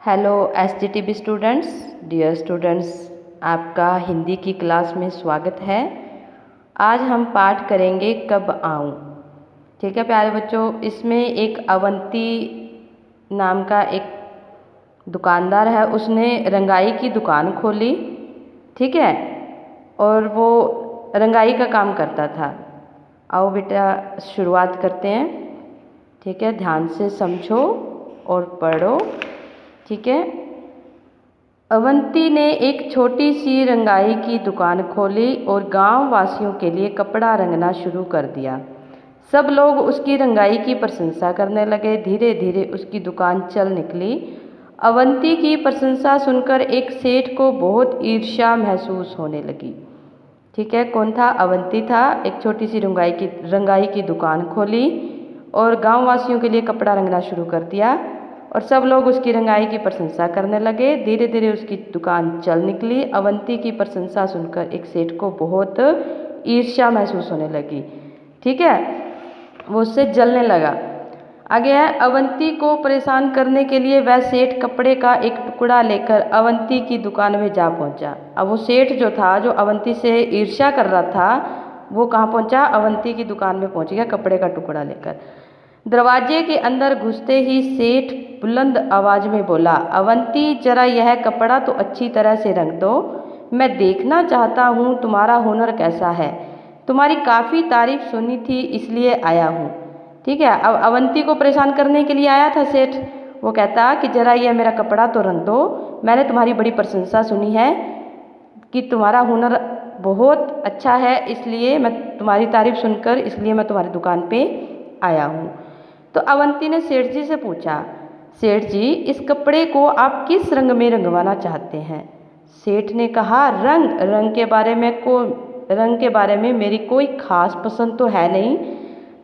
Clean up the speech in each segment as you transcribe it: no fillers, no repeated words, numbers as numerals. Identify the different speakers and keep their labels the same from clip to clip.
Speaker 1: Hello SGTB students, dear students, आपका हिंदी की class में स्वागत है। आज हम पाठ करेंगे कब आऊँ। ठीक है प्यारे बच्चों, इसमें एक अवंती नाम का एक दुकानदार है, उसने रंगाई की दुकान खोली। ठीक है, और वो रंगाई का काम करता था। आओ बेटा शुरुआत करते हैं। ठीक है, ध्यान से समझो और पढ़ो। ठीक है, अवंती ने एक छोटी सी रंगाई की दुकान खोली और गांव वासियों के लिए कपड़ा रंगना शुरू कर दिया। सब लोग उसकी रंगाई की प्रशंसा करने लगे। धीरे धीरे उसकी दुकान चल निकली। अवंती की प्रशंसा सुनकर एक सेठ को बहुत ईर्ष्या महसूस होने लगी। ठीक है, कौन था? अवंती था। एक छोटी सी रंगाई की दुकान खोली और गांव वासियों के लिए कपड़ा रंगना शुरू कर दिया और सब लोग उसकी रंगाई की प्रशंसा करने लगे। धीरे धीरे उसकी दुकान चल निकली। अवंती की प्रशंसा सुनकर एक सेठ को बहुत ईर्ष्या महसूस होने लगी। ठीक है, वो उससे जलने लगा। आगे है, अवंती को परेशान करने के लिए वह सेठ कपड़े का एक टुकड़ा लेकर अवंती की दुकान में जा पहुंचा। अब वो सेठ जो था, जो अवंती से ईर्ष्या कर रहा था, वो कहाँ पहुंचा? अवंती की दुकान में पहुंच गया कपड़े का टुकड़ा लेकर। दरवाजे के अंदर घुसते ही सेठ बुलंद आवाज में बोला, अवंती जरा यह कपड़ा तो अच्छी तरह से रंग दो। मैं देखना चाहता हूँ तुम्हारा हुनर कैसा है। तुम्हारी काफ़ी तारीफ सुनी थी इसलिए आया हूँ। ठीक है, अब अवंती को परेशान करने के लिए आया था सेठ। वो कहता कि जरा यह मेरा कपड़ा तो रंग दो। मैंने तुम्हारी बड़ी प्रशंसा सुनी है कि तुम्हारा हुनर बहुत अच्छा है, इसलिए मैं तुम्हारी तारीफ सुनकर इसलिए मैं तुम्हारी दुकान पे आया हूँ। तो अवंती ने सेठ जी से पूछा, सेठ जी इस कपड़े को आप किस रंग में रंगवाना चाहते हैं? सेठ ने कहा, रंग के बारे में मेरी कोई खास पसंद तो है नहीं,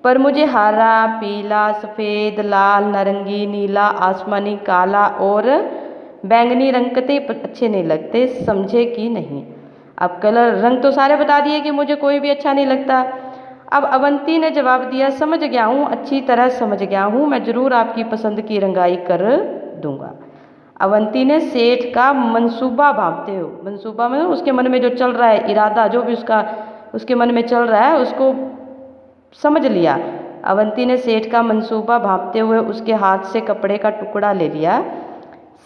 Speaker 1: पर मुझे हरा, पीला, सफ़ेद, लाल, नारंगी, नीला, आसमानी, काला और बैंगनी रंग कतई अच्छे नहीं लगते, समझे कि नहीं? अब कलर रंग तो सारे बता दिए कि मुझे कोई भी अच्छा नहीं लगता। अब अवंती ने जवाब दिया, समझ गया हूँ, अच्छी तरह समझ गया हूँ, मैं ज़रूर आपकी पसंद की रंगाई कर दूंगा। अवंती ने सेठ का मंसूबा भांपते हो, मंसूबा में उसके मन में जो चल रहा है, इरादा जो भी उसके मन में चल रहा है उसको समझ लिया। अवंती ने सेठ का मंसूबा भांपते हुए उसके हाथ से कपड़े का टुकड़ा ले लिया।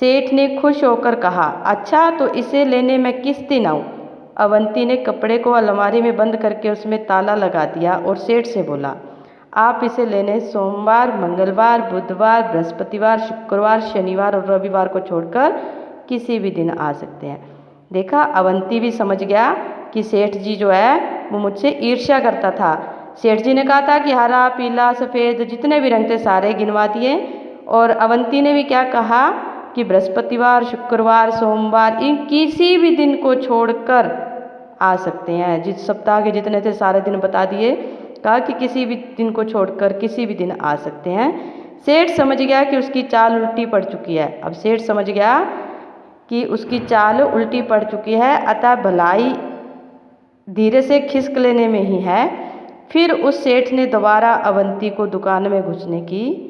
Speaker 1: सेठ ने खुश होकर कहा, अच्छा तो इसे लेने मैं किस दिन आऊँ? अवंती ने कपड़े को अलमारी में बंद करके उसमें ताला लगा दिया और सेठ से बोला, आप इसे लेने सोमवार, मंगलवार, बुधवार, बृहस्पतिवार, शुक्रवार, शनिवार और रविवार को छोड़कर किसी भी दिन आ सकते हैं। देखा, अवंती भी समझ गया कि सेठ जी जो है वो मुझसे ईर्ष्या करता था। सेठ जी ने कहा था कि हरा, पीला, सफ़ेद जितने भी रंग थे सारे गिनवा दिए और अवंती ने भी क्या कहा कि बृहस्पतिवार, शुक्रवार, सोमवार इन किसी भी दिन को छोड़कर आ सकते हैं। जिस सप्ताह के जितने थे सारे दिन बता दिए, कहा कि किसी भी दिन को छोड़कर किसी भी दिन आ सकते हैं। सेठ समझ गया कि उसकी चाल उल्टी पड़ चुकी है। अब सेठ समझ गया कि उसकी चाल उल्टी पड़ चुकी है, अतः भलाई धीरे से खिसक लेने में ही है। फिर उस सेठ ने दोबारा अवंती को दुकान में घुसने की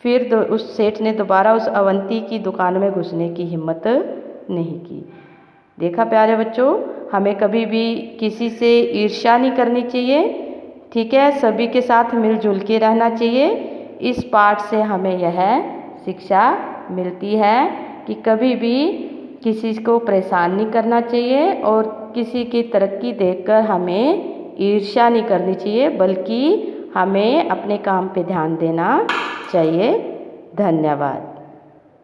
Speaker 1: उस सेठ ने दोबारा उस अवंती की दुकान में घुसने की हिम्मत नहीं की। देखा प्यारे बच्चों, हमें कभी भी किसी से ईर्ष्या नहीं करनी चाहिए। ठीक है, सभी के साथ मिलजुल के रहना चाहिए। इस पाठ से हमें यह शिक्षा मिलती है कि कभी भी किसी को परेशान नहीं करना चाहिए और किसी की तरक्की देखकर हमें ईर्ष्या नहीं करनी चाहिए, बल्कि हमें अपने काम पे ध्यान देना चाहिए। धन्यवाद।